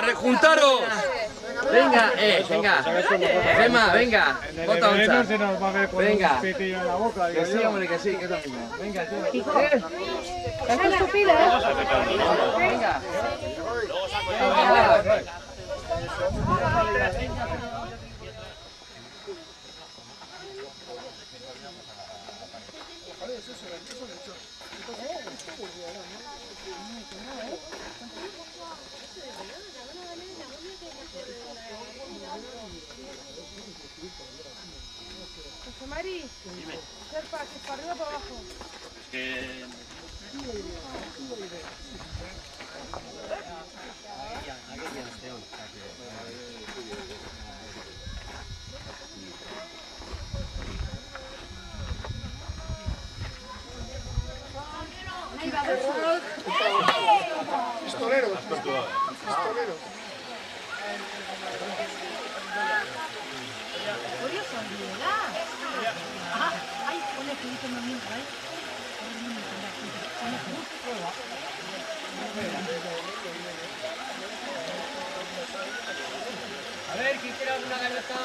rejuntaros. Venga, venga. Gemma, venga. Bota onza. Venga. Que sí, hombre, que sí, que es lo mismo. Venga, tú. ¿Estás estúpida? Venga. José Mari, ¿qué para arriba o para abajo? Pistolero. A ver, ¿quién quiere alguna galleta?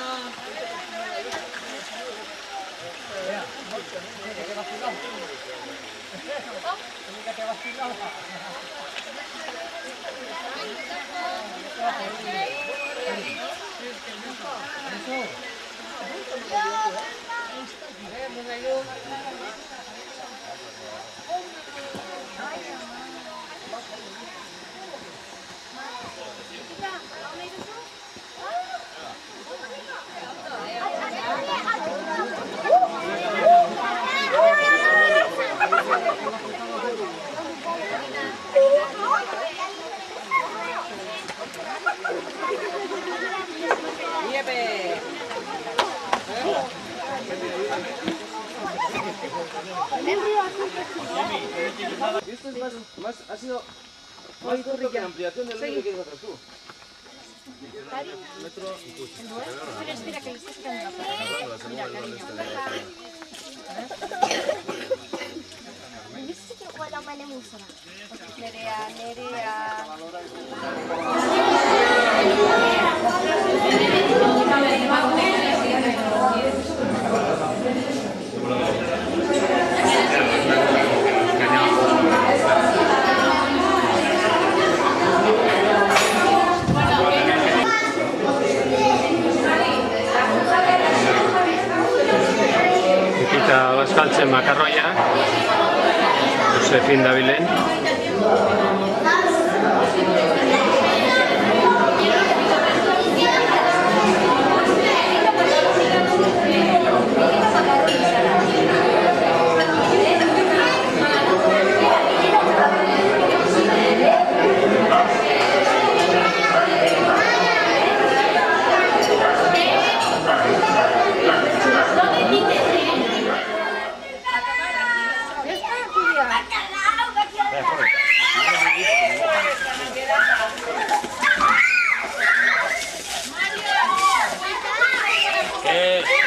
Esto es más ha sido más corto que la ampliación del río que quieres hacer tú. Pero espera, que le estás quedando la foto. Mira, cariño. Nerea. Eta bazkaltzen makarroiak, Josefin dabilen. Mario!